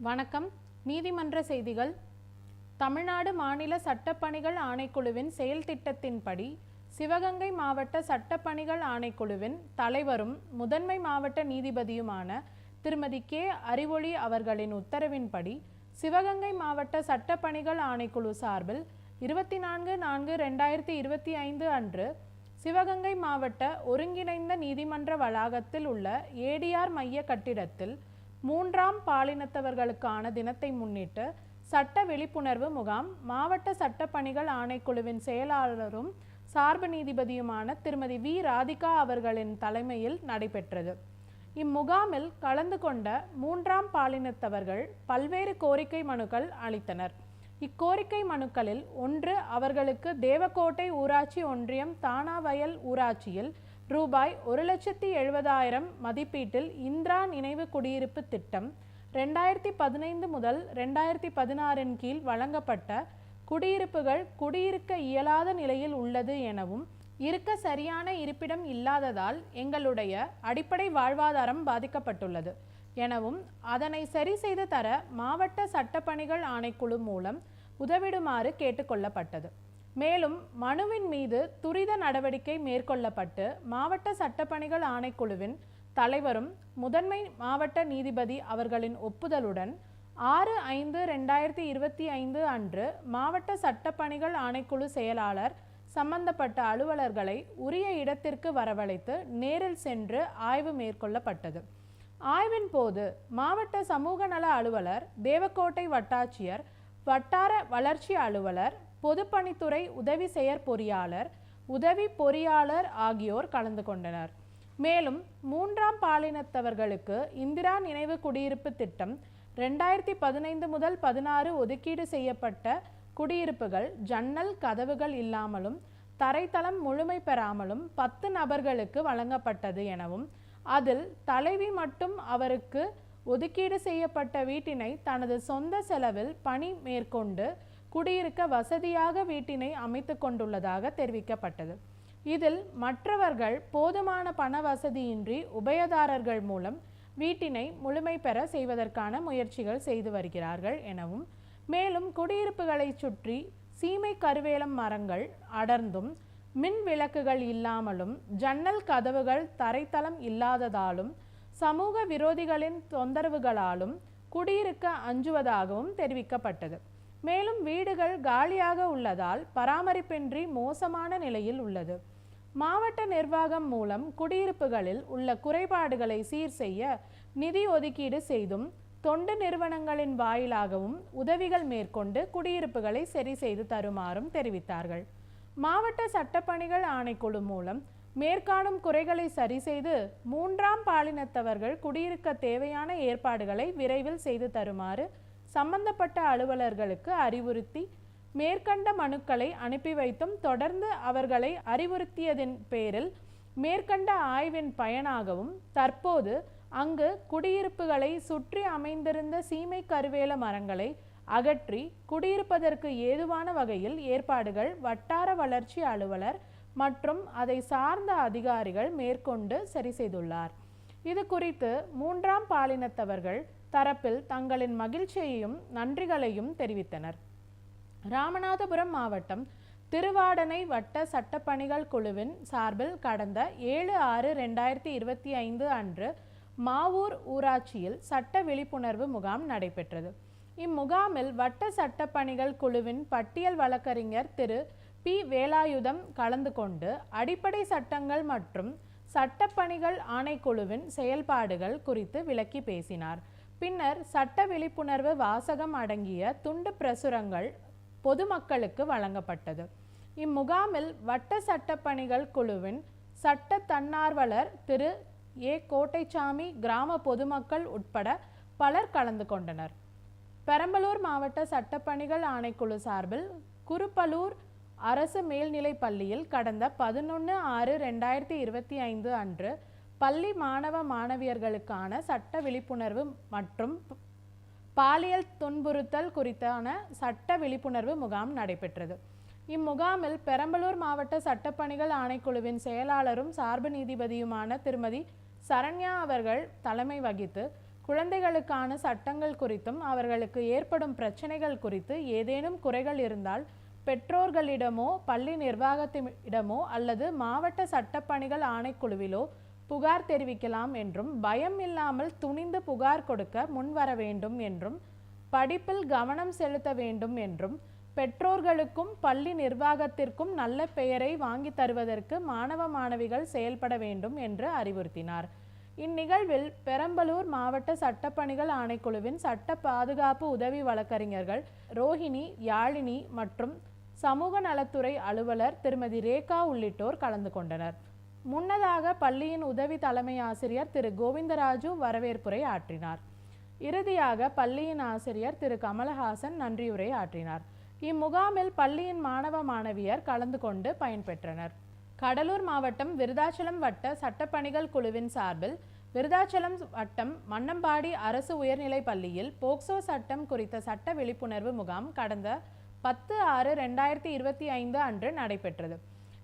வணக்கம். நீதிமன்ற செய்திகள். தமிழ்நாடு மாநில சட்டப்பணிகள் ஆணைக்குழுவின் செயல் திட்டத்தின்படி சிவகங்கை மாவட்ட சட்டப்பணிகள் ஆணைக்குழுவின் தலைவரும் முதன்மை மாவட்ட நீதிபதியுமான திருமதி கே. அறிவொளி அவர்களின் உத்தரவின்படி சிவகங்கை மாவட்ட சட்டப்பணிகள் ஆணைக்குழு சார்பில் 24/4/2025 அன்று சிவகங்கை மாவட்ட ஒருங்கிணைந்த நீதிமன்ற வளாகத்தில் உள்ள ஏடிஆர் மைய கட்டிடத்தில் 3ஆம் பாலினத்தவர்களுக்கான தினத்தை முன்னிட்டு சட்ட விழிப்புணர்வு முகாம் மாவட்ட சட்டப்பணிகள் ஆணைக்குழுவின் செயலாளரும் சார்பு நீதிபதியுமான திருமதி வி. ராதிகா அவர்களின் தலைமையில் நடைபெற்றது. இம்முகாமில் கலந்து கொண்ட 3ஆம் பாலினத்தவர்கள் பல்வேறு கோரிக்கை மனுக்கள் அளித்தனர். இக்கோரிக்கை மனுக்களில் ஒன்று, அவர்களுக்கு தேவக்கோட்டை ஊராட்சி ஒன்றியம் தானாவயல் ஊராட்சியில் ரூபாய் 1,70,000 மதிப்பீட்டில் இந்திரா நினைவு குடியிருப்பு திட்டம் 2015 முதல் 2016 கீழ் வழங்கப்பட்ட குடியிருப்புகள் குடியிருக்க இயலாத நிலையில் உள்ளது எனவும், இருக்க சரியான இருப்பிடம் இல்லாததால் எங்களுடைய அடிப்படை வாழ்வாதாரம் பாதிக்கப்பட்டுள்ளது எனவும், அதனை சரி செய்து தர மாவட்ட சட்டப்பணிகள் ஆணைக்குழு மூலம் உதவிடுமாறு கேட்டுக்கொள்ளப்பட்டது. மேலும் மனுவின் மீது துரித நடவடிக்கை மேற்கொள்ளப்பட்டு மாவட்ட சட்டப்பணிகள் ஆணைக்குழுவின் தலைவரும் முதன்மை மாவட்ட நீதிபதி அவர்களின் ஒப்புதலுடன் 6/5/2025 அன்று மாவட்ட சட்டப்பணிகள் ஆணைக்குழு செயலாளர் சம்பந்தப்பட்ட அலுவலர்களை உரிய இடத்திற்கு வரவழைத்து நேரில் சென்று ஆய்வு மேற்கொள்ளப்பட்டது. ஆய்வின் போது மாவட்ட சமூக நல அலுவலர், தேவக்கோட்டை வட்டாட்சியர், வட்டார வளர்ச்சி அலுவலர், பொதுப்பணித்துறை உதவி செயற்பொறியாளர், உதவி பொறியாளர் ஆகியோர் கலந்து கொண்டனர். மேலும் 3ஆம் பாலினத்தவர்களுக்கு இந்திரா நினைவு குடியிருப்பு திட்டம் 2015 முதல் 16 ஒதுக்கீடு செய்யப்பட்ட குடியிருப்புகள் ஜன்னல் கதவுகள் இல்லாமலும் தரைத்தளம் முழுமை பெறாமலும் 10 நபர்களுக்கு வழங்கப்பட்டது எனவும், அதில் தலைவி மட்டும் அவருக்கு ஒதுக்கீடு செய்யப்பட்ட வீட்டினை தனது சொந்த செலவில் பணி மேற்கொண்டு குடியிருக்க வசதியாக வீட்டினை அமைத்து கொண்டுள்ளதாக தெரிவிக்கப்பட்டது. இதில் மற்றவர்கள் போதுமான பண வசதியின்றி உபயதாரர்கள் மூலம் வீட்டினை முழுமை பெற செய்வதற்கான முயற்சிகள் செய்து வருகிறார்கள் எனவும், மேலும் குடியிருப்புகளை சுற்றி சீமை கருவேலம் மரங்கள் அடர்ந்தும் மின் விளக்குகள் இல்லாமலும் ஜன்னல் கதவுகள் தரைத்தளம் இல்லாததாலும் சமூக விரோதிகளின் தொந்தரவுகளாலும் குடியிருக்க அஞ்சுவதாகவும் தெரிவிக்கப்பட்டது. மேலும் வீடுகள் காலியாக உள்ளதால் பராமரிப்பின்றி மோசமான நிலையில் உள்ளது. மாவட்ட நிர்வாகம் மூலம் குடியிருப்புகளில் உள்ள குறைபாடுகளை சீர் செய்ய நிதி ஒதுக்கீடு செய்தும் தொண்டு நிறுவனங்களின் வாயிலாகவும் உதவிகள் மேற்கொண்டு குடியிருப்புகளை சரி செய்து தருமாறும் தெரிவித்தார்கள். மாவட்ட சட்டப்பணிகள் ஆணைக்குழு மூலம் மேற்காணும் குறைகளை சரி செய்து 3ஆம் பாலினத்தவர்கள் குடியிருக்க தேவையான ஏற்பாடுகளை விரைவில் செய்து தருமாறு சம்பந்தப்பட்ட அலுவலர்களுக்கு அறிவுறுத்தி மேற்கண்ட மனுக்களை அனுப்பி வைத்தும், தொடர்ந்து அவர்களை அறிவுறுத்தியதின் பேரில் மேற்கண்ட ஆய்வின் பயனாகவும் தற்போது அங்கு குடியிருப்புகளை சுற்றி அமைந்திருந்த சீமை கருவேல மரங்களை அகற்றி குடியிருப்பதற்கு ஏதுவான வகையில் ஏற்பாடுகள் வட்டார வளர்ச்சி அலுவலர் மற்றும் அதை சார்ந்த அதிகாரிகள் மேற்கொண்டு சரி செய்துள்ளார். இது குறித்து 3ஆம் பாலினத்தவர்கள் தரப்பில் தங்களின் மகிழ்ச்சியையும் நன்றிகளையும் தெரிவித்தனர். ராமநாதபுரம் மாவட்டம் திருவாடனை வட்ட சட்டப்பணிகள் குழுவின் சார்பில் கடந்த 7/6/2025 அன்று மாவூர் ஊராட்சியில் சட்ட விழிப்புணர்வு முகாம் நடைபெற்றது. இம்முகாமில் வட்ட சட்டப்பணிகள் குழுவின் பட்டியல் வழக்கறிஞர் திரு பி. வேலாயுதம் கலந்து கொண்டு அடிப்படை சட்டங்கள் மற்றும் சட்டப்பணிகள் ஆணைக்குழுவின் செயல்பாடுகள் குறித்து விளக்கி பேசினார். பின்னர் சட்ட விழிப்புணர்வு வாசகம் அடங்கிய துண்டு பிரசுரங்கள் பொதுமக்களுக்கு வழங்கப்பட்டது. இம்முகாமில் வட்ட சட்டப்பணிகள் குழுவின் சட்ட தன்னார்வலர் திரு ஏ. கோட்டைச்சாமி, கிராம பொதுமக்கள் உட்பட பலர் கலந்து கொண்டனர். பெரம்பலூர் மாவட்ட சட்டப்பணிகள் ஆணைக்குழு சார்பில் குருப்பலூர் அரசு மேல்நிலைப் பள்ளியில் கடந்த 11/6/2025 அன்று பள்ளி மாணவ மாணவியர்களுக்கான சட்ட விழிப்புணர்வு மற்றும் பாலியல் துன்புறுத்தல் குறித்தான சட்ட விழிப்புணர்வு முகாம் நடைபெற்றது. இம்முகாமில் பெரம்பலூர் மாவட்ட சட்டப்பணிகள் ஆணைக்குழுவின் செயலாளரும் சார்பு நீதிபதியுமான திருமதி சரண்யா அவர்கள் தலைமை வகித்து குழந்தைகளுக்கான சட்டங்கள் குறித்தும் அவர்களுக்கு ஏற்படும் பிரச்சனைகள் குறித்து ஏதேனும் குறைகள் இருந்தால் பெற்றோர்களிடமோ பள்ளி நிர்வாகத்திடமோ அல்லது மாவட்ட சட்டப்பணிகள் ஆணைக்குழுவிலோ புகார் தெரிவிக்கலாம் என்றும் பயம் இல்லாமல் துணிந்து புகார் கொடுக்க முன்வர வேண்டும் என்றும் படிப்பில் கவனம் செலுத்த வேண்டும் என்றும் பெற்றோர்களுக்கும் பள்ளி நிர்வாகத்திற்கும் நல்ல பெயரை வாங்கி தருவதற்கு மாணவ மாணவிகள் செயல்பட வேண்டும் என்று அறிவுறுத்தினார். இந்நிகழ்வில் பெரம்பலூர் மாவட்ட சட்டப்பணிகள் ஆணைக்குழுவின் சட்ட பாதுகாப்பு உதவி வழக்கறிஞர்கள் ரோஹிணி, யாழினி மற்றும் சமூக நலத்துறை அலுவலர் திருமதி ரேகா உள்ளிட்டோர் கலந்து கொண்டனர். முன்னதாக பள்ளியின் உதவி தலைமை ஆசிரியர் திரு கோவிந்தராஜு வரவேற்புரை ஆற்றினார். இறுதியாக பள்ளியின் ஆசிரியர் திரு கமலஹாசன் நன்றியுரை ஆற்றினார். இம்முகாமில் பள்ளியின் மாணவ மாணவியர் கலந்து கொண்டு பயன்பெற்றனர். கடலூர் மாவட்டம் விருதாச்சலம் வட்ட சட்டப்பணிகள் குழுவின் சார்பில் விருதாச்சலம் வட்டம் மன்னம்பாடி அரசு உயர்நிலைப் பள்ளியில் போக்சோ சட்டம் குறித்த சட்ட விழிப்புணர்வு முகாம் கடந்த 10/6/2025 அன்று நடைபெற்றது.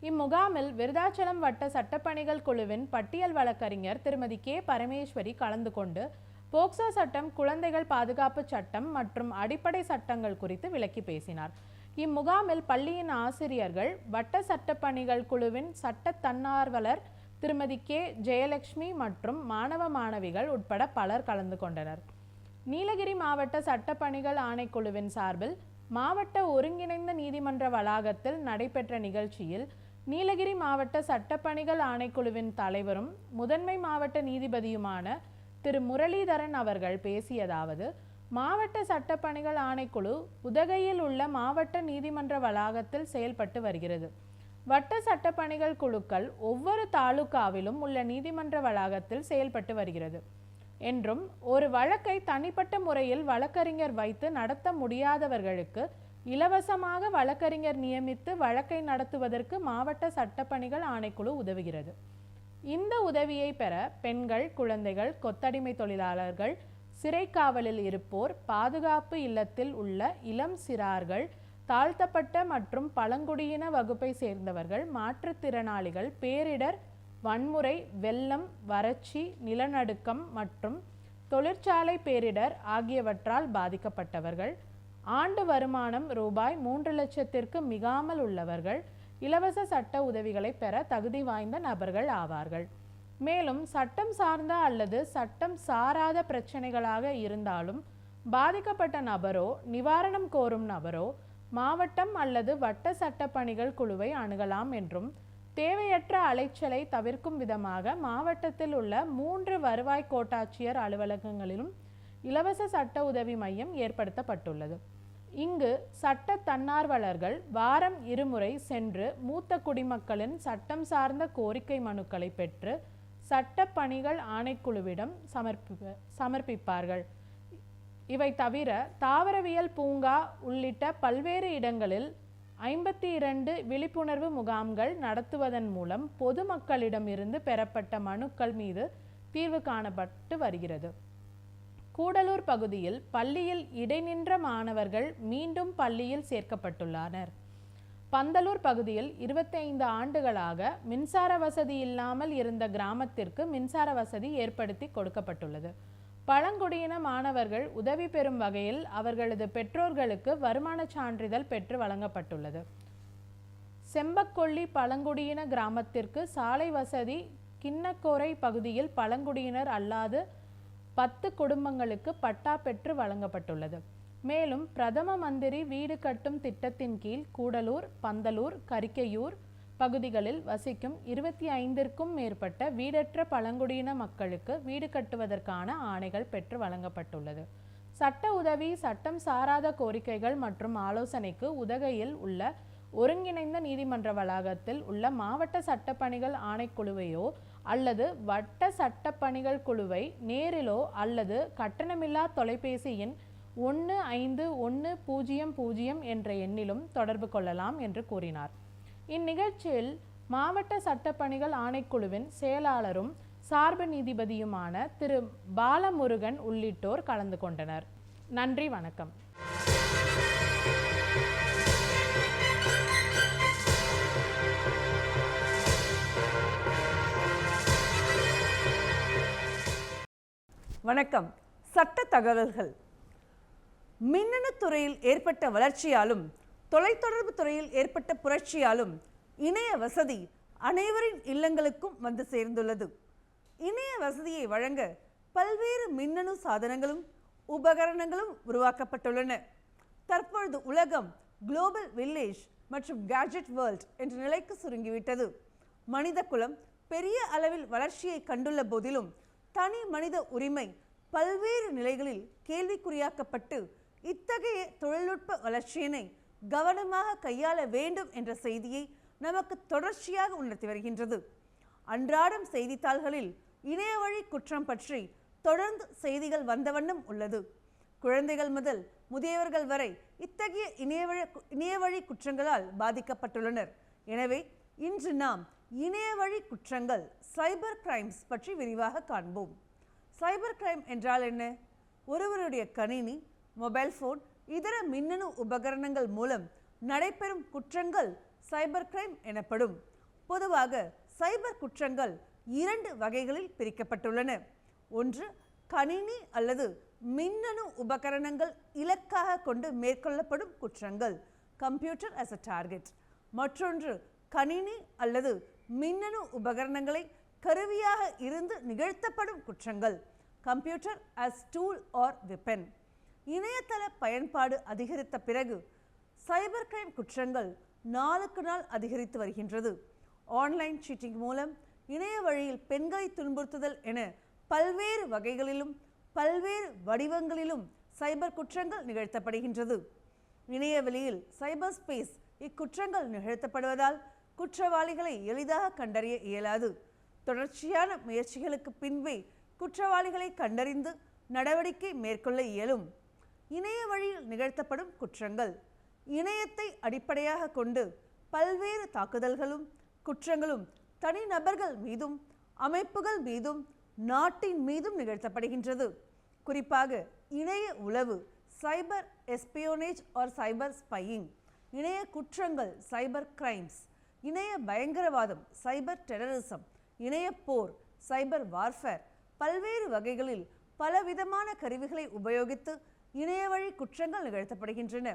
இம்முகாமில் விருதாச்சலம் வட்ட சட்டப்பணிகள் குழுவின் பட்டியல் வழக்கறிஞர் திருமதி கே பரமேஸ்வரி கலந்து கொண்டு போக்சோ சட்டம், குழந்தைகள் பாதுகாப்பு சட்டம் மற்றும் அடிப்படை சட்டங்கள் குறித்து விளக்கி பேசினார். இம்முகாமில் பள்ளியின் ஆசிரியர்கள், வட்ட சட்டப்பணிகள் குழுவின் சட்ட தன்னார்வலர் திருமதி கே ஜெயலட்சுமி மற்றும் மாணவ மாணவிகள் உட்பட பலர் கலந்து கொண்டனர். நீலகிரி மாவட்ட சட்டப்பணிகள் ஆணைக்குழுவின் சார்பில் மாவட்ட ஒருங்கிணைந்த நீதிமன்ற வளாகத்தில் நடைபெற்ற நிகழ்ச்சியில் நீலகிரி மாவட்ட சட்டப்பணிகள் ஆணைக்குழுவின் தலைவரும் முதன்மை மாவட்ட நீதிபதியுமான திரு முரளிதரன் அவர்கள் பேசியதாவது: மாவட்ட சட்டப்பணிகள் ஆணைக்குழு உதகையில் உள்ள மாவட்ட நீதிமன்ற வளாகத்தில் செயல்பட்டு வருகிறது. வட்ட சட்டப்பணிகள் குழுக்கள் ஒவ்வொரு தாலுகாவிலும் உள்ள நீதிமன்ற வளாகத்தில் செயல்பட்டு வருகிறது என்றும், ஒரு வழக்கை தனிப்பட்ட முறையில் வழக்கறிஞர் வைத்து நடத்த முடியாதவர்களுக்கு இலவசமாக வழக்கறிஞர் நியமித்து வழக்கை நடத்துவதற்கு மாவட்ட சட்டப்பணிகள் ஆணைக்குழு உதவுகிறது. இந்த உதவியை பெற பெண்கள், குழந்தைகள், கொத்தடிமை தொழிலாளர்கள், சிறை காவலில் இருப்போர், பாதுகாப்பு இல்லத்தில் உள்ள இளம் சிறார்கள், தாழ்த்தப்பட்ட மற்றும் பழங்குடியின வகுப்பை சேர்ந்தவர்கள், மாற்றுத்திறனாளிகள், பேரிடர், வன்முறை, வெள்ளம், வறட்சி, நிலநடுக்கம் மற்றும் தொழிற்சாலை பேரிடர் ஆகியவற்றால் பாதிக்கப்பட்டவர்கள், ஆண்டு வருமானம் ரூபாய் 3 லட்சத்திற்கு மிகாமல் உள்ளவர்கள் இலவச சட்ட உதவிகளை பெற தகுதி வாய்ந்த நபர்கள் ஆவார்கள். மேலும் சட்டம் சார்ந்த அல்லது சட்டம் சாராத பிரச்சனைகளாக இருந்தாலும் பாதிக்கப்பட்ட நபரோ நிவாரணம் கோரும் நபரோ மாவட்டம் அல்லது வட்ட சட்டப்பணிகள் குழுவை அணுகலாம் என்றும், தேவையற்ற அலைச்சலை தவிர்க்கும் விதமாக மாவட்டத்தில் உள்ள 3 வருவாய் கோட்டாட்சியர் அலுவலகங்களிலும் இலவச சட்ட உதவி மையம் ஏற்படுத்தப்பட்டுள்ளது. இங்கு சட்ட தன்னார்வலர்கள் வாரம் 2 முறை சென்று மூத்த குடிமக்களின் சட்டம் சார்ந்த கோரிக்கை மனுக்களை பெற்று சட்ட பணிகள் ஆணைக்குழுவிடம் சமர்ப்பிப்பார்கள். இவை தவிர தாவரவியல் பூங்கா உள்ளிட்ட பல்வேறு இடங்களில் 52 விழிப்புணர்வு முகாம்கள் நடத்துவதன் மூலம் பொதுமக்களிடம் இருந்து பெறப்பட்ட மனுக்கள் மீது தீர்வு காணப்பட்டு வருகிறது. கூடலூர் பகுதியில் பள்ளியில் இடைநின்ற மாணவர்கள் மீண்டும் பள்ளியில் சேர்க்கப்பட்டுள்ளனர். பந்தலூர் பகுதியில் 25 ஆண்டுகளாக மின்சார வசதி இல்லாமல் இருந்த கிராமத்திற்கு மின்சார வசதி ஏற்படுத்தி கொடுக்கப்பட்டுள்ளது. பழங்குடியின மாணவர்கள் உதவி பெறும் வகையில் அவர்களது பெற்றோர்களுக்கு வருமான சான்றிதழ் பெற்று வழங்கப்பட்டுள்ளது. செம்பக்கொள்ளி பழங்குடியின கிராமத்திற்கு சாலை வசதி, கிண்ணக்கோரை பகுதியில் பழங்குடியினர் அல்லாது 10 குடும்பங்களுக்கு பட்டா பெற்று வழங்கப்பட்டுள்ளது. மேலும் பிரதம மந்திரி வீடு கட்டும் திட்டத்தின் கீழ் கூடலூர், பந்தலூர், கரிக்கையூர் பகுதிகளில் வசிக்கும் 25க்கும் மேற்பட்ட வீடற்ற பழங்குடியின மக்களுக்கு வீடு கட்டுவதற்கான ஆணைகள் பெற்று வழங்கப்பட்டுள்ளது. சட்ட உதவி, சட்டம் சாராத கோரிக்கைகள் மற்றும் ஆலோசனைக்கு உதகையில் உள்ள ஒருங்கிணைந்த நீதிமன்ற வளாகத்தில் உள்ள மாவட்ட சட்டப்பணிகள் ஆணைக்குழுவையோ அல்லது வட்ட சட்டப்பணிகள் குழுவை நேரிலோ அல்லது கட்டணமில்லா தொலைபேசி எண் 151000 என்ற எண்ணிலும் தொடர்பு கொள்ளலாம் என்று கூறினார். இந்நிகழ்ச்சியில் மாவட்ட சட்டப்பணிகள் ஆணைக்குழுவின் செயலாளரும் சார்பு நீதிபதியுமான திரு பாலமுருகன் உள்ளிட்டோர் கலந்து கொண்டனர். நன்றி, வணக்கம். வணக்கம். சட்ட தகவல்கள். மின்னணு துறையில் ஏற்பட்ட வளர்ச்சியாலும் தொலைத்தொடர்பு துறையில் ஏற்பட்ட புரட்சியாலும் இணைய வசதி அனைவரின் இல்லங்களுக்கும் வந்து சேர்ந்துள்ளது. இணைய வசதியை வழங்க பல்வேறு மின்னணு சாதனங்களும் உபகரணங்களும் உருவாக்கப்பட்டுள்ளன. தற்பொழுது உலகம் குளோபல் வில்லேஜ் மற்றும் கேட்ஜெட் வேர்ல்ட் என்ற நிலைக்கு சுருங்கிவிட்டது. மனித குலம் பெரிய அளவில் வளர்ச்சியை கண்டுள்ள போதிலும் தனி மனித உரிமை பல்வேறு நிலைகளில் கேள்விக்குறியாக்கப்பட்டு இத்தகைய தொழில்நுட்ப வளர்ச்சியினை கவனமாக கையாள வேண்டும் என்ற செய்தியை நமக்கு தொடர்ச்சியாக உணர்த்தி வருகின்றது. அன்றாடம் செய்தித்தாள்களில் இணைய வழி குற்றம் பற்றி தொடர்ந்து செய்திகள் வந்த வண்ணம் உள்ளது. குழந்தைகள் முதல் முதியவர்கள் வரை இத்தகைய இணைய வழி குற்றங்களால் பாதிக்கப்பட்டுள்ளனர். எனவே இன்று நாம் இணைய வழி குற்றங்கள் சைபர் கிரைம்ஸ் பற்றி விரிவாக காண்போம். சைபர் கிரைம் என்றால் என்ன? ஒருவருடைய கணினி, மொபைல் போன், இதர மின்னணு உபகரணங்கள் மூலம் நடைபெறும் குற்றங்கள் சைபர் கிரைம் எனப்படும். பொதுவாக சைபர் குற்றங்கள் 2 வகைகளில் பிரிக்கப்பட்டுள்ளன. ஒன்று, கணினி அல்லது மின்னணு உபகரணங்கள் இலக்காக கொண்டு மேற்கொள்ளப்படும் குற்றங்கள், கம்ப்யூட்டர் as a டார்கெட். மற்றொன்று, கணினி அல்லது மின்னணு உபகரணங்களை கருவியாக இருந்து நிகழ்த்தப்படும் குற்றங்கள், computer as tool R weapon. இணையதள பயன்பாடு அதிகரித்த பிறகு சைபர் கிரைம் குற்றங்கள் நாளுக்கு நாள் அதிகரித்து வருகின்றது. ஆன்லைன் சீட்டிங் மூலம், இணைய வழியில் பெண்களை துன்புறுத்துதல் என பல்வேறு வகைகளிலும் பல்வேறு வடிவங்களிலும் சைபர் குற்றங்கள் நிகழ்த்தப்படுகின்றது. இணையவெளியில் சைபர் ஸ்பேஸ் இக்குற்றங்கள் நிகழ்த்தப்படுவதால் குற்றவாளிகளை எளிதாக கண்டறிய இயலாது. தொடர்ச்சியான முயற்சிகளுக்கு பின்பே குற்றவாளிகளை கண்டறிந்து நடவடிக்கை மேற்கொள்ள இயலும். இணைய வழியில் நிகழ்த்தப்படும் குற்றங்கள். இணையத்தை அடிப்படையாக கொண்டு பல்வேறு தாக்குதல்களும் குற்றங்களும் தனிநபர்கள் மீதும் அமைப்புகள் மீதும் நாட்டின் மீதும் நிகழ்த்தப்படுகின்றது. குறிப்பாக இணைய உளவு, சைபர் எஸ்பியோனேஜ் ஆர் சைபர் ஸ்பையிங், இணைய குற்றங்கள் சைபர் கிரைம்ஸ், இணைய பயங்கரவாதம் சைபர் டெரரிசம், இணைய போர் சைபர் வார்ஃபேர், பல்வேறு வகைகளில் பலவிதமான கருவிகளை உபயோகித்து இணைய வழி குற்றங்கள் நிகழ்த்தப்படுகின்றன.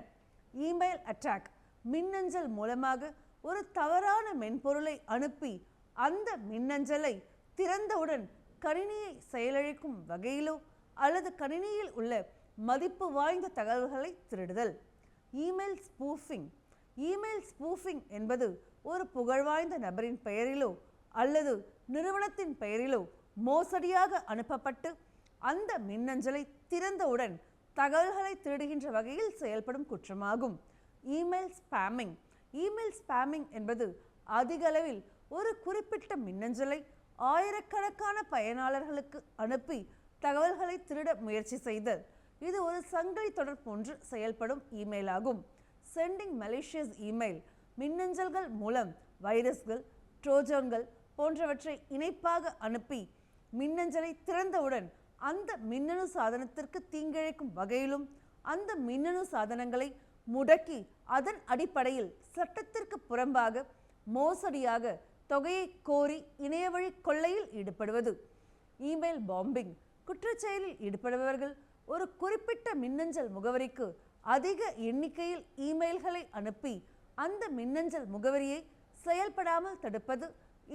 இமெயில் அட்டாக், மின்னஞ்சல் மூலமாக ஒரு தவறான மென்பொருளை அனுப்பி அந்த மின்னஞ்சலை திறந்தவுடன் கணினியை செயலிழக்கும் வகையிலோ அல்லது கணினியில் உள்ள மதிப்பு வாய்ந்த தகவல்களை திருடுதல். Email spoofing. இமெயில் ஸ்பூஃபிங் என்பது ஒரு புகழ்வாய்ந்த நபரின் பெயரிலோ அல்லது நிறுவனத்தின் பெயரிலோ மோசடியாக அனுப்பப்பட்டு அந்த மின்னஞ்சலை திறந்தவுடன் தகவல்களை திருடுகின்ற வகையில் செயல்படும் குற்றமாகும். Email spamming. இமெயில் ஸ்பேமிங் என்பது அதிக அளவில் ஒரு குறிப்பிட்ட மின்னஞ்சலை ஆயிரக்கணக்கான பயனாளர்களுக்கு அனுப்பி தகவல்களை திருட முயற்சி செய்தல். இது ஒரு சங்கிலி தொடர் போன்று செயல்படும் இமெயில் ஆகும். Sending malicious email. மின்னஞ்சல்கள் மூலம் வைரஸ்கள், ட்ரோஜன்கள் போன்றவற்றை இணைப்பாக அனுப்பி மின்னஞ்சலை திறந்தவுடன் அந்த மின்னணு சாதனத்திற்கு தீங்கிழைக்கும் வகையிலும் அந்த மின்னணு சாதனங்களை முடக்கி அதன் அடிப்படையில் சட்டத்திற்கு புறம்பாக மோசடியாக தொகையை கோரி இணையவழி கொள்ளையில் ஈடுபடுவது. Email bombing. குற்றச்செயலில் ஈடுபடுபவர்கள் ஒரு குறிப்பிட்ட மின்னஞ்சல் முகவரிக்கு அதிக எண்ணிக்கையில் இமெயில்களை அனுப்பி அந்த மின்னஞ்சல் முகவரியை செயல்படாமல் தடுப்பது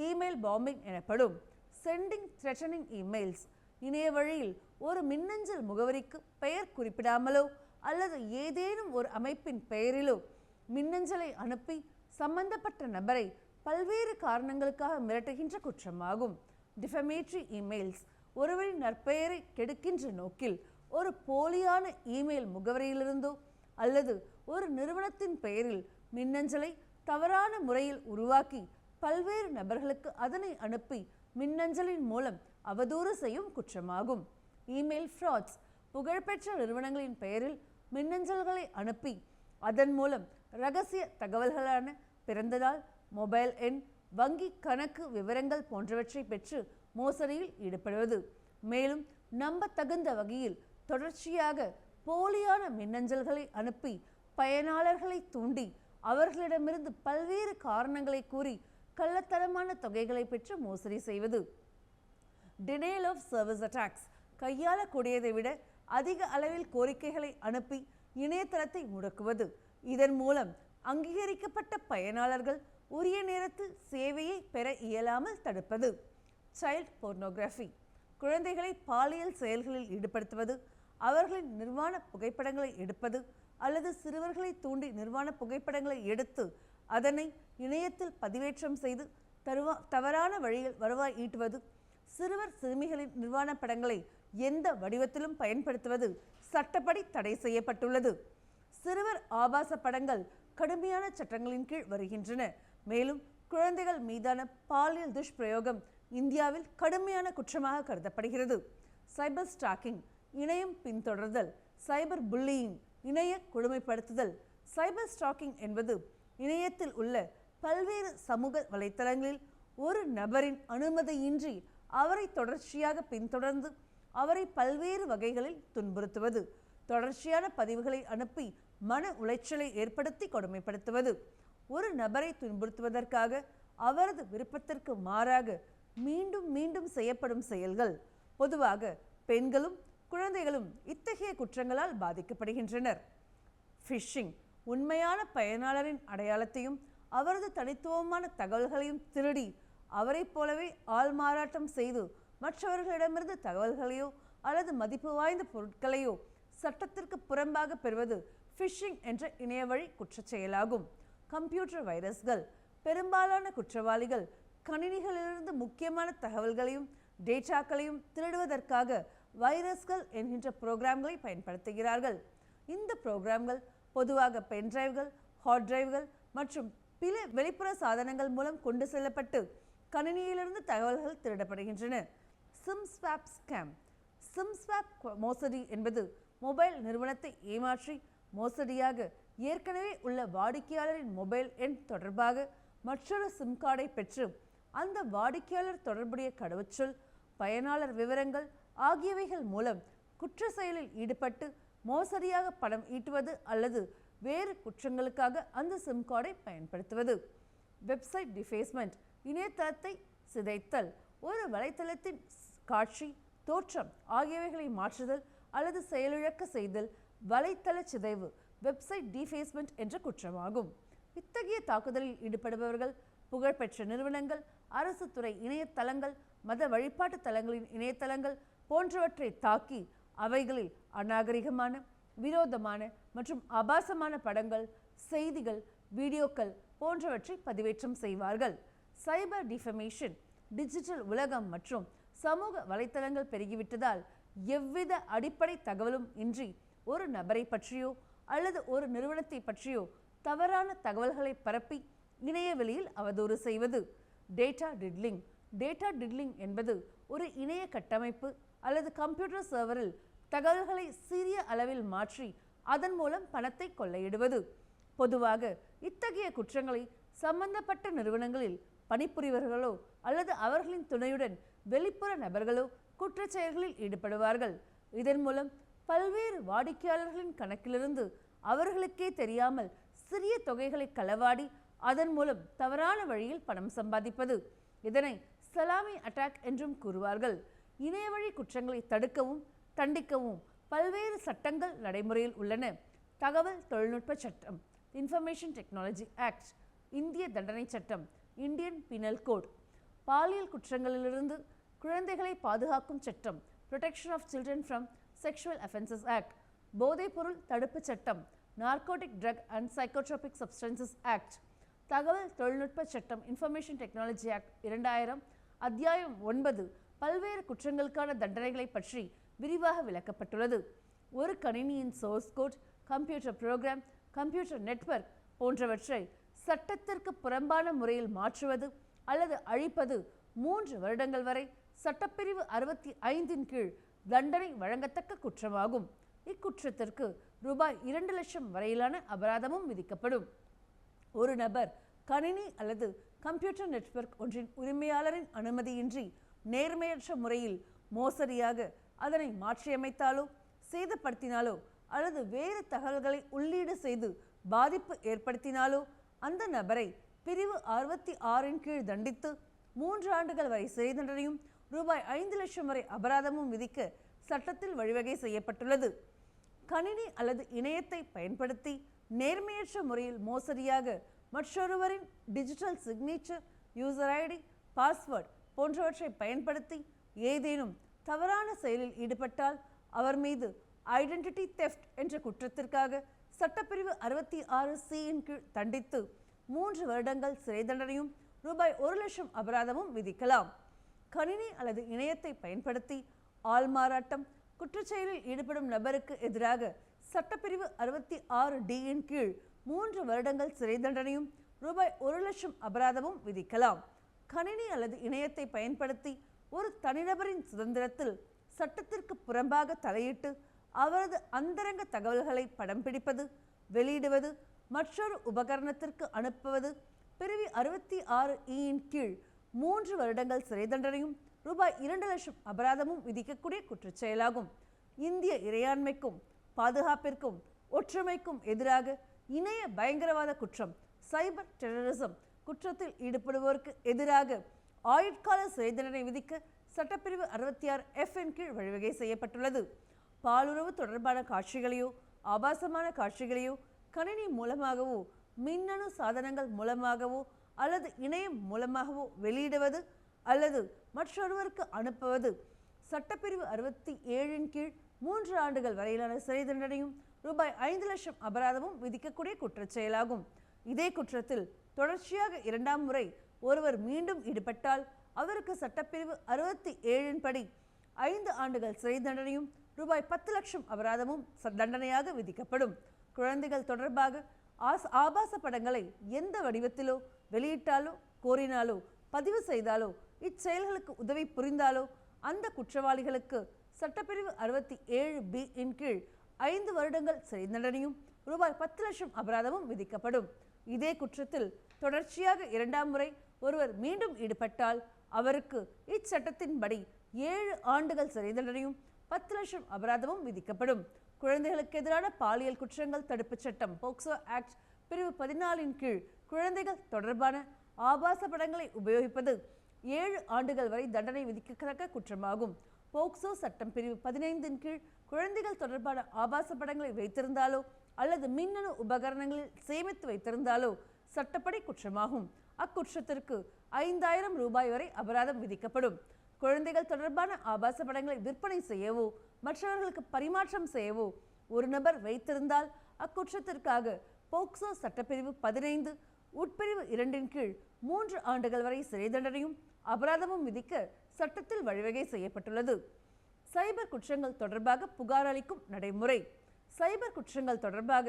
இமெயில் பாம்பிங் எனப்படும். Sending threatening emails. இணைய வழியில் ஒரு மின்னஞ்சல் முகவரிக்கு பெயர் குறிப்பிடாமலோ அல்லது ஏதேனும் ஒரு அமைப்பின் பெயரிலோ மின்னஞ்சலை அனுப்பி சம்பந்தப்பட்ட நபரை பல்வேறு காரணங்களுக்காக மிரட்டுகின்ற குற்றமாகும். டிஃபமேட்டரி இமெயில்ஸ். ஒருவரின் நற்பெயரை கெடுக்கின்ற நோக்கில் ஒரு போலியான இமெயில் முகவரியிலிருந்தோ அல்லது ஒரு நிறுவனத்தின் பெயரில் மின்னஞ்சலை தவறான முறையில் உருவாக்கி பல்வேறு நபர்களுக்கு அதனை அனுப்பி மின்னஞ்சலின் மூலம் அவதூறு செய்யும் குற்றமாகும். Email frauds. புகழ்பெற்ற நிறுவனங்களின் பெயரில் மின்னஞ்சல்களை அனுப்பி அதன் மூலம் இரகசிய தகவல்களான பிறந்த நாள், மொபைல் எண், வங்கி கணக்கு விவரங்கள் போன்றவற்றை பெற்று மோசடியில் ஈடுபடுவது. மேலும் நம்பத்தகுந்த வகையில் தொடர்ச்சியாக போலியான மின்னஞ்சல்களை அனுப்பி பயனாளர்களை தூண்டி அவர்களிடமிருந்து பல்வேறு காரணங்களை கூறி கள்ளத்தனமான தொகைகளை பெற்று மோசடி செய்வது. Denial of service attacks. கையாளக்கூடியதை விட அதிக அளவில் கோரிக்கைகளை அனுப்பி இணையதளத்தை முடக்குவது. இதன் மூலம் அங்கீகரிக்கப்பட்ட பயனாளர்கள் உரிய நேரத்தில் சேவையை பெற இயலாமல் தடுப்பது. சைல்ட் போர்னோகிராஃபி, குழந்தைகளை பாலியல் செயல்களில் ஈடுபடுத்துவது, அவர்களின் நிர்வாண புகைப்படங்களை எடுப்பது அல்லது சிறுவர்களை தூண்டி நிர்வாண புகைப்படங்களை எடுத்து அதனை இணையத்தில் பதிவேற்றம் செய்து தவறான வழியில் வருவாய் ஈட்டுவது, சிறுவர் சிறுமிகளின் நிர்வாண படங்களை எந்த வடிவத்திலும் பயன்படுத்துவது சட்டப்படி தடை செய்யப்பட்டுள்ளது. சிறுவர் ஆபாச படங்கள் கடுமையான சட்டங்களின் கீழ் வருகின்றன. மேலும் குழந்தைகள் மீதான பாலியல் துஷ்பிரயோகம் இந்தியாவில் கடுமையான குற்றமாக கருதப்படுகிறது. சைபர் ஸ்டாக்கிங், இணையம் பின்தொடர்தல், சைபர் புல்லியிங், இணைய கொடுமைப்படுத்துதல். சைபர் ஸ்டாக்கிங் என்பது இணையத்தில் உள்ள பல்வேறு சமூக வலைத்தளங்களில் ஒரு நபரின் அனுமதியின்றி அவரை தொடர்ச்சியாக பின்தொடர்ந்து அவரை பல்வேறு வகைகளில் துன்புறுத்துவது, தொடர்ச்சியான பதிவுகளை அனுப்பி மன உளைச்சலை ஏற்படுத்தி கொடுமைப்படுத்துவது. ஒரு நபரை துன்புறுத்துவதற்காக அவரது விருப்பத்திற்கு மாறாக மீண்டும் மீண்டும் செய்யப்படும் செயல்கள். பொதுவாக பெண்களும் குழந்தைகளும் இத்தகைய குற்றங்களால் பாதிக்கப்படுகின்றனர். ஃபிஷிங், உண்மையான பயனாளரின் அடையாளத்தையும் அவரது தனித்துவமான தகவல்களையும் திருடி அவரைப் போலவே ஆள்மாறாட்டம் செய்து மற்றவர்களிடமிருந்து தகவல்களையோ அல்லது மதிப்பு வாய்ந்த பொருட்களையோ சட்டத்திற்கு புறம்பாக பெறுவது ஃபிஷிங் என்ற இணையவழி குற்றச் செயலாகும். கம்ப்யூட்டர் வைரஸ்கள், பெரும்பாலான குற்றவாளிகள் கணினிகளிலிருந்து முக்கியமான தகவல்களையும் டேட்டாக்களையும் திருடுவதற்காக வைரஸ்கள் என்கின்ற புரோகிராம்களை பயன்படுத்துகிறார்கள். இந்த புரோகிராம்கள் பொதுவாக பென்டிரைவ்கள், ஹார்ட் டிரைவ்கள் மற்றும் பிற வெளிப்புற சாதனங்கள் மூலம் கொண்டு செல்லப்பட்டு கணினியிலிருந்து தகவல்கள் திருடப்படுகின்றன. சிம்ஸ்வாப் ஸ்கேம், சிம்ஸ்வாப் மோசடி என்பது மொபைல் நிறுவனத்தை ஏமாற்றி மோசடியாக ஏற்கனவே உள்ள வாடிக்கையாளரின் மொபைல் எண் தொடர்பாக மற்றொரு சிம் கார்டை பெற்று அந்த வாடிக்கையாளர் தொடர்புடைய கடவுச்சொல், பயனாளர் விவரங்கள் ஆகியவைகள் மூலம் குற்ற செயலில் ஈடுபட்டு மோசடியாக பணம் ஈட்டுவது அல்லது வேறு குற்றங்களுக்காக அந்த சிம் கார்டை பயன்படுத்துவது. வெப்சைட் டிஃபேஸ்மெண்ட், இணையதளத்தை சிதைத்தல், ஒரு வலைத்தளத்தின் காட்சி, தோற்றம் ஆகியவைகளை மாற்றுதல் அல்லது செயலிழக்க செய்தல் வலைத்தள சிதைவு, வெப்சைட் டிஃபேஸ்மெண்ட் என்ற குற்றமாகும். இத்தகைய தாக்குதலில் ஈடுபடுபவர்கள் புகழ்பெற்ற நிறுவனங்கள், அரசு துறை இணையதளங்கள், மத வழிபாட்டு தலங்களின் இணையதளங்கள் போன்றவற்றை தாக்கி அவைகளில் அநாகரிகமான, விரோதமான மற்றும் ஆபாசமான படங்கள், செய்திகள், வீடியோக்கள் போன்றவற்றை பதிவேற்றம் செய்வார்கள். சைபர் டிஃபமேஷன், டிஜிட்டல் உலகம் மற்றும் சமூக வலைத்தளங்கள் பெருகிவிட்டதால் எவ்வித அடிப்படை தகவலும் இன்றி ஒரு நபரை பற்றியோ அல்லது ஒரு நிறுவனத்தை பற்றியோ தவறான தகவல்களை பரப்பி இணையவெளியில் அவதூறு செய்வது. டேட்டா டிட்லிங், டேட்டா டிட்லிங் என்பது ஒரு இணைய கட்டமைப்பு அல்லது கம்ப்யூட்டர் சர்வரில் தகவல்களை சிறிய அளவில் மாற்றி அதன் மூலம் பணத்தை கொள்ளையிடுவது. பொதுவாக இத்தகைய குற்றங்களை சம்பந்தப்பட்ட நிறுவனங்களில் பணிபுரிவர்களோ அல்லது அவர்களின் துணையுடன் வெளிப்புற நபர்களோ குற்றச் செயல்களில் ஈடுபடுவார்கள். இதன் மூலம் பல்வேறு வாடிக்கையாளர்களின் கணக்கிலிருந்து அவர்களுக்கே தெரியாமல் சிறிய தொகைகளை களவாடி அதன் மூலம் தவறான வழியில் பணம் சம்பாதிப்பது. இதனை சலாமி அட்டாக் என்றும் கூறுவார்கள். இணையவழி குற்றங்களை தடுக்கவும் தண்டிக்கவும் பல்வேறு சட்டங்கள் நடைமுறையில் உள்ளன. தகவல் தொழில்நுட்ப சட்டம், இன்ஃபர்மேஷன் டெக்னாலஜி ஆக்ட், இந்திய தண்டனை சட்டம், இந்தியன் பீனல் கோட், பாலியல் குற்றங்களிலிருந்து குழந்தைகளை பாதுகாக்கும் சட்டம், protection of children from sexual offences act, போதைப்பொருள் தடுப்பு சட்டம், narcotic drug and psychotropic substances act, தகவல் தொழில்நுட்ப சட்டம், இன்ஃபர்மேஷன் டெக்னாலஜி ஆக்ட் 2000, அத்தியாயம் 9 பல்வேறு குற்றங்களுக்கான தண்டனைகளை பற்றி விரிவாக விளக்கப்பட்டுள்ளது. ஒரு கணினியின் source code, computer program, computer network போன்றவற்றை சட்டத்திற்கு புறம்பான முறையில் மாற்றுவது அல்லது அழிப்பது 3 வருடங்கள் வரை சட்டப்பிரிவு 65 கீழ் தண்டனை வழங்கத்தக்க குற்றமாகும். இக்குற்றத்திற்கு ரூபாய் 2 லட்சம் வரையிலான அபராதமும் விதிக்கப்படும். ஒரு நபர் கணினி அல்லது கம்ப்யூட்டர் நெட்வொர்க் ஒன்றின் உரிமையாளரின் அனுமதியின்றி நேர்மையற்ற முறையில் மோசடியாக அதனை மாற்றியமைத்தாலோ சேதப்படுத்தினாலோ அல்லது வேறு தகவல்களை உள்ளீடு செய்து பாதிப்பு ஏற்படுத்தினாலோ அந்த நபரை பிரிவு 66 கீழ் தண்டித்து 3 ஆண்டுகள் வரை சிறை தண்டனையும் ரூபாய் 5 லட்சம் வரை அபராதமும் விதிக்க சட்டத்தில் வழிவகை செய்யப்பட்டுள்ளது. கணினி அல்லது இணையத்தை பயன்படுத்தி நேர்மையற்ற முறையில் மோசடியாக மற்றொருவரின் digital signature, user ID, password போன்றவற்றை பயன்படுத்தி ஏதேனும் தவறான செயலில் ஈடுபட்டால் அவர் மீது ஐடென்டிட்டி தெஃப்ட் என்ற குற்றத்திற்காக சட்டப்பிரிவு 66C கீழ் தண்டித்து 3 வருடங்கள் சிறை தண்டனையும் ரூபாய் 1,00,000 அபராதமும் விதிக்கலாம். கணினி அல்லது இணையத்தை பயன்படுத்தி ஆள்மாறாட்டம் குற்றச்செயலில் ஈடுபடும் நபருக்கு எதிராக சட்டப்பிரிவு 66D கீழ் 3 வருடங்கள் சிறை தண்டனையும் ரூபாய் 1,00,000 அபராதமும் விதிக்கலாம். கணினி அல்லது இணையத்தை பயன்படுத்தி ஒரு தனிநபரின் சுதந்திரத்தில் சட்டத்திற்கு புறம்பாக தலையிட்டு அவரது அந்தரங்க தகவல்களை படம் பிடிப்பது, வெளியிடுவது, மற்றொரு உபகரணத்திற்கு அனுப்புவது பிரிவு 66E கீழ் 3 வருடங்கள் சிறை தண்டனையும் ரூபாய் 2,00,000 அபராதமும் விதிக்கக்கூடிய குற்றச்செயலாகும். இந்திய இறையாண்மைக்கும் பாதுகாப்பிற்கும் ஒற்றுமைக்கும் எதிராக இணைய பயங்கரவாத குற்றம், சைபர் டெரரிசம் குற்றத்தில் ஈடுபடுவோருக்கு எதிராக ஆயுட்கால சிறை தண்டனை விதிக்க சட்டப்பிரிவு 66F கீழ் வழிவகை செய்யப்பட்டுள்ளது. பாலுறவு தொடர்பான காட்சிகளையோ ஆபாசமான காட்சிகளையோ கணினி மூலமாகவோ மின்னணு சாதனங்கள் மூலமாகவோ அல்லது இணையம் மூலமாகவோ வெளியிடுவது அல்லது மற்றொருவருக்கு அனுப்புவது சட்டப்பிரிவு 67 கீழ் 3 ஆண்டுகள் வரையிலான சிறை தண்டனையும் ரூபாய் 5,00,000 அபராதமும் விதிக்கக்கூடிய குற்றச்செயலாகும். இதே குற்றத்தில் தொடர்ச்சியாக 2ஆம் முறை ஒருவர் மீண்டும் ஈடுபட்டால் அவருக்கு சட்டப்பிரிவு 67 படி 5 ஆண்டுகள் சிறை தண்டனையும் ரூபாய் 10,00,000 அபராதமும் தண்டனையாக விதிக்கப்படும். குழந்தைகள் தொடர்பாக ஆபாச படங்களை எந்த வடிவத்திலோ வெளியிட்டாலோ, கோரினாலோ, பதிவு செய்தாலோ, இச்செயல்களுக்கு உதவி புரிந்தாலோ அந்த குற்றவாளிகளுக்கு சட்டப்பிரிவு 67B கீழ் 5 வருடங்கள் சிறை தண்டனையும் ரூபாய் 10,00,000 அபராதமும் விதிக்கப்படும். இதே குற்றத்தில் தொடர்ச்சியாக 2ஆம் முறை ஒருவர் மீண்டும் ஈடுபட்டால் அவருக்கு இச்சட்டத்தின்படி 7 ஆண்டுகள் சிறை தண்டனையும் 10,00,000 அபராதமும் விதிக்கப்படும். குழந்தைகளுக்கு எதிரான பாலியல் குற்றங்கள் தடுப்புச் சட்டம் போக்சோ ஆக்ட் பிரிவு 14 கீழ் குழந்தைகள் தொடர்பான ஆபாச படங்களை உபயோகிப்பது 7 ஆண்டுகள் வரை தண்டனை விதிக்கத்தக்க குற்றமாகும். போக்சோ சட்டம் பிரிவு 15 கீழ் குழந்தைகள் தொடர்பான ஆபாச படங்களை வைத்திருந்தாலோ அல்லது மின்னணு உபகரணங்களில் சேமித்து வைத்திருந்தாலோ சட்டப்படி குற்றமாகும். அக்குற்றத்திற்கு 5,000 ரூபாய் வரை அபராதம் விதிக்கப்படும். குழந்தைகள் தொடர்பான ஆபாச படங்களை விற்பனை செய்யவோ மற்றவர்களுக்கு பரிமாற்றம் செய்யவோ ஒரு நபர் வைத்திருந்தால் அக்குற்றத்திற்காக போக்சோ சட்டப்பிரிவு 15 உட்பிரிவு 2 கீழ் 3 ஆண்டுகள் வரை சிறை தண்டனையும் அபராதமும் விதிக்க சட்டத்தில் வழிவகை செய்யப்பட்டுள்ளது. சைபர் குற்றங்கள் தொடர்பாக புகார் அளிக்கும் நடைமுறை. சைபர் குற்றங்கள் தொடர்பாக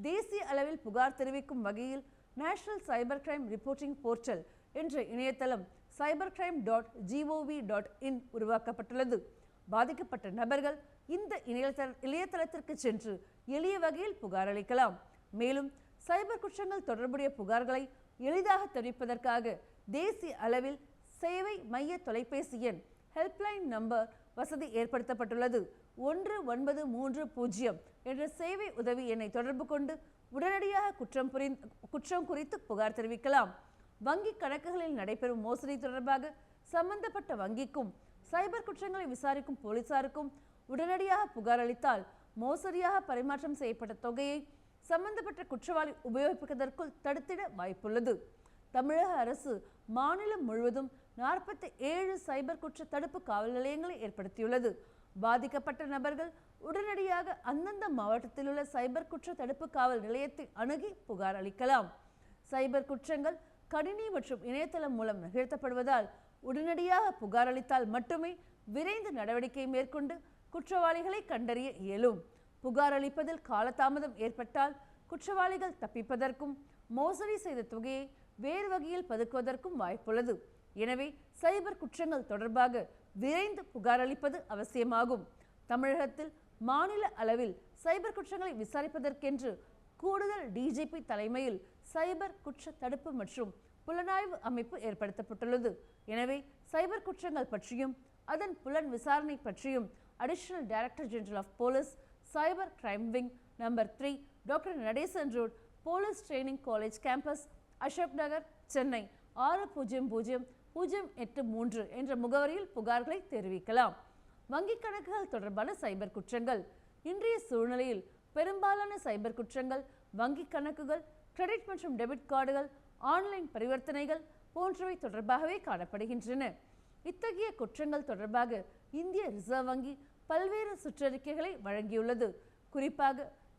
தேசிய அளவில் புகார் தெரிவிக்கும் வகையில் national cyber crime reporting portal என்ற இணையதளம் cybercrime.gov.in உருவாக்கப்பட்டுள்ளது. பாதிக்கப்பட்ட நபர்கள் இந்த இணையதளத்திற்கு சென்று எளிய வகையில் புகார் அளிக்கலாம். மேலும் சைபர் குற்றங்கள் தொடர்புடைய புகார்களை எளிதாக தெரிவிப்பதற்காக தேசிய அளவில் சேவை மைய தொலைபேசி எண் ஹெல்ப்லைன் நம்பர் வசதி ஏற்படுத்தப்பட்டுள்ளது. 1930 என்ற சேவை உதவி எண்ணை தொடர்பு கொண்டு உடனடியாக குற்றம் குறித்து புகார் தெரிவிக்கலாம். வங்கி கணக்குகளில் நடைபெறும் மோசடி தொடர்பாக சம்பந்தப்பட்ட வங்கிக்கும் சைபர் குற்றங்களை விசாரிக்கும் போலீசாருக்கும் உடனடியாக புகார் அளித்தால் மோசடியாக பரிமாற்றம் செய்யப்பட்ட தொகையை சம்பந்தப்பட்ட குற்றவாளி உபயோகிப்பதற்குள் தடுத்திட வாய்ப்புள்ளது. தமிழக அரசு மாநிலம் முழுவதும் 47 சைபர் குற்ற தடுப்பு காவல் நிலையங்களை ஏற்படுத்தியுள்ளது. பாதிக்கப்பட்ட நபர்கள் உடனடியாக அந்தந்த மாவட்டத்தில் உள்ள சைபர் குற்ற தடுப்பு காவல் நிலையத்தை அணுகி புகார் அளிக்கலாம். சைபர் குற்றங்கள் கணினி மற்றும் இணையதளம் மூலம் நிகழ்த்தப்படுவதால் உடனடியாக புகார் அளித்தால் மட்டுமே விரைந்து நடவடிக்கை மேற்கொண்டு குற்றவாளிகளை கண்டறிய இயலும். புகார் அளிப்பதில் காலதாமதம் ஏற்பட்டால் குற்றவாளிகள் தப்பிப்பதற்கும் மோசடி செய்த தொகையை வேறு வகையில் பதுக்குவதற்கும் வாய்ப்புள்ளது. எனவே சைபர் குற்றங்கள் தொடர்பாக விரைந்து புகார் அளிப்பது அவசியமாகும். தமிழகத்தில் மாநில அளவில் சைபர் குற்றங்களை விசாரிப்பதற்கென்று கூடுதல் டிஜிபி தலைமையில் சைபர் குற்ற தடுப்பு மற்றும் புலனாய்வு அமைப்பு ஏற்படுத்தப்பட்டுள்ளது. எனவே சைபர் குற்றங்கள் பற்றியும் அதன் புலன் விசாரணை பற்றியும் additional director general of police, cyber crime wing, number 3, doctor Natesan road, police training college campus, Ashok Nagar, Chennai 600083 என்ற முகவரியில் புகார்களை தெரிவிக்கலாம். வங்கிக் கணக்குகள் தொடர்பான சைபர் குற்றங்கள். இன்றைய சூழ்நிலையில் பெரும்பாலான சைபர் குற்றங்கள் வங்கிக் கணக்குகள், கிரெடிட் மற்றும் டெபிட் கார்டுகள், ஆன்லைன் பரிவர்த்தனைகள் போன்றவை தொடர்பாகவே காணப்படுகின்றன. இத்தகைய குற்றங்கள் தொடர்பாக இந்திய ரிசர்வ் வங்கி பல்வேறு சுற்றறிக்கைகளை வழங்கியுள்ளது. குறிப்பாக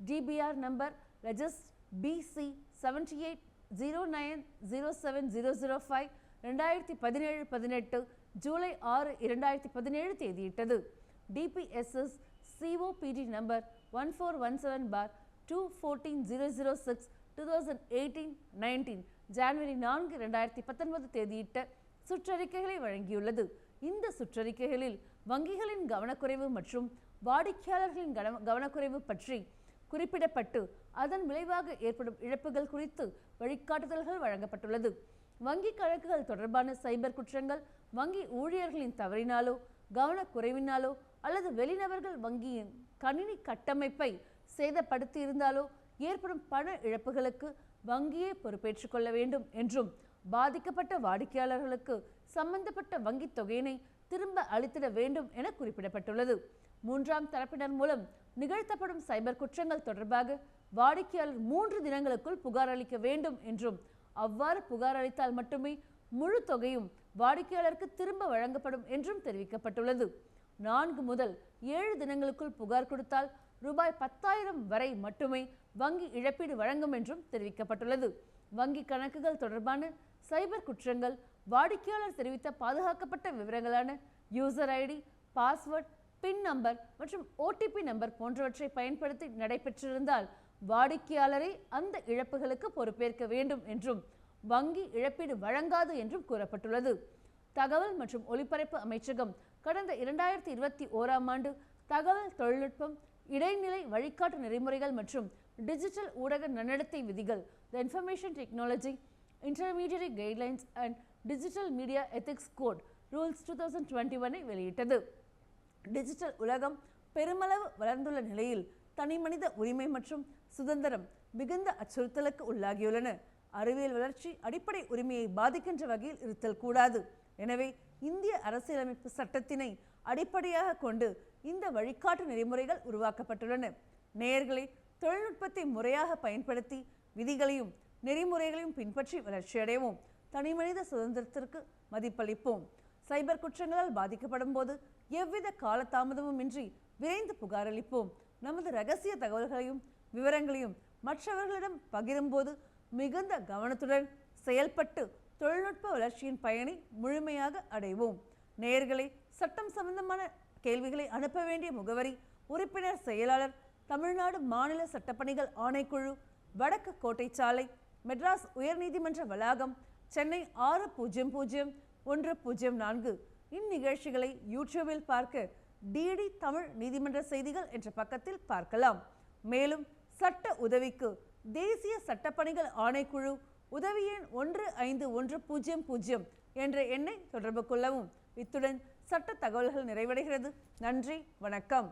DBR number ரெஜிஸ்ட் BC 7809070005 2017-18 July 6, 2017 தேதியிட்டது. DPSS COPD number 1417/214006 2018-19 ஜனவரி 4, 2019 தேதியிட்ட சுற்றறிக்கைகளை வழங்கியுள்ளது. இந்த சுற்றறிக்கைகளில் வங்கிகளின் கவனக்குறைவு மற்றும் வாடிக்கையாளர்களின் கவனக்குறைவு பற்றி குறிப்பிடப்பட்டு அதன் விளைவாக ஏற்படும் இழப்புகள் குறித்து வழிகாட்டுதல்கள் வழங்கப்பட்டுள்ளது. வங்கி கணக்குகள் தொடர்பான சைபர் குற்றங்கள் வங்கி ஊழியர்களின் தவறினாலோ, கவனக்குறைவினாலோ அல்லது வெளிநபர்கள் வங்கியின் கணினி கட்டமைப்பை சேதப்படுத்தி இருந்தாலோ ஏற்படும் பண இழப்புகளுக்கு வங்கியே பொறுப்பேற்றுக் கொள்ள வேண்டும் என்றும், பாதிக்கப்பட்ட வாடிக்கையாளர்களுக்கு சம்பந்தப்பட்ட வங்கி தொகையினை திரும்ப அளித்திட வேண்டும் என குறிப்பிடப்பட்டுள்ளது. மூன்றாம் தரப்பினர் மூலம் நிகழ்த்தப்படும் சைபர் குற்றங்கள் தொடர்பாக வாடிக்கையாளர் 3 தினங்களுக்குள் புகார் அளிக்க வேண்டும் என்றும், அவ்வாறு புகார் அளித்தால் மட்டுமே முழு தொகையும் வாடிக்கையாளருக்கு திரும்ப வழங்கப்படும் என்றும் தெரிவிக்கப்பட்டுள்ளது. 4 முதல் 7 தினங்களுக்குள் புகார் கொடுத்தால் ரூபாய் 10,000 வரை மட்டுமே வங்கி இழப்பீடு வழங்கும் என்றும் தெரிவிக்கப்பட்டுள்ளது. வங்கி கணக்குகள் தொடர்பான சைபர் குற்றங்கள் வாடிக்கையாளர் தெரிவித்த பாதுகாக்கப்பட்ட விவரங்களான யூசர் ஐடி, பாஸ்வேர்ட், பின் நம்பர் மற்றும் OTP நம்பர் போன்றவற்றை பயன்படுத்தி நடைபெற்றிருந்தால் வாடிக்கையாளரை அந்த இழப்புகளுக்கு பொறுப்பேற்க வேண்டும் என்றும், வங்கி இழப்பீடு வழங்காது என்றும் கூறப்பட்டுள்ளது. தகவல் மற்றும் ஒலிபரப்பு அமைச்சகம் கடந்த 2021ஆம் ஆண்டு தகவல் தொழில்நுட்பம், இடைநிலை வழிகாட்டு நெறிமுறைகள் மற்றும் டிஜிட்டல் ஊடக நன்னடத்தை விதிகள் The Information Technology Intermediary Guidelines and Digital Media Ethics Code Rules 2021 வெளியிட்டது. டிஜிட்டல் உலகம் பெருமளவு வளர்ந்துள்ள நிலையில் தனிமனித உரிமை மற்றும் சுதந்திரம் மிகுந்த அச்சுறுத்தலுக்கு உள்ளாகியுள்ளன. அறிவியல் வளர்ச்சி அடிப்படை உரிமையை பாதிக்கின்ற வகையில் இருத்தல் கூடாது. எனவே இந்திய அரசியலமைப்பு சட்டத்தினை அடிப்படையாக கொண்டு இந்த வழிகாட்டு நெறிமுறைகள் உருவாக்கப்பட்டுள்ளன. நேயர்களை தொழில்நுட்பத்தை முறையாக பயன்படுத்தி விதிகளையும் நெறிமுறைகளையும் பின்பற்றி வளர்ச்சியடைவோம். தனிமனித சுதந்திரத்திற்கு மதிப்பளிப்போம். சைபர் குற்றங்களால் பாதிக்கப்படும் போது எவ்வித காலதாமதமும் இன்றி விரைந்து புகாரளிப்போம். நமது ரகசிய தகவல்களையும் விவரங்களையும் மற்றவர்களிடம் பகிரும்போது மிகுந்த கவனத்துடன் செயல்பட்டு தொழில்நுட்ப வளர்ச்சியின் பயனை முழுமையாக அடைவோம். நேயர்களை சட்டம் சம்பந்தமான கேள்விகளை அனுப்ப வேண்டிய முகவரி: உறுப்பினர் செயலாளர், தமிழ்நாடு மாநில சட்டப்பணிகள் ஆணைக்குழு, வடக்கு கோட்டை சாலை, மெட்ராஸ் உயர்நீதிமன்ற வளாகம், சென்னை 600104. இந்நிகழ்ச்சிகளை யூடியூபில் பார்க்க DD தமிழ் நீதிமன்ற செய்திகள் என்ற பக்கத்தில் பார்க்கலாம். மேலும் சட்ட உதவிக்கு தேசிய சட்டப்பணிகள் ஆணைக்குழு உதவி எண் 151000 என்ற எண்ணை தொடர்பு கொள்ளவும். இத்துடன் சட்ட தகவல்கள் நிறைவடைகிறது. நன்றி, வணக்கம்.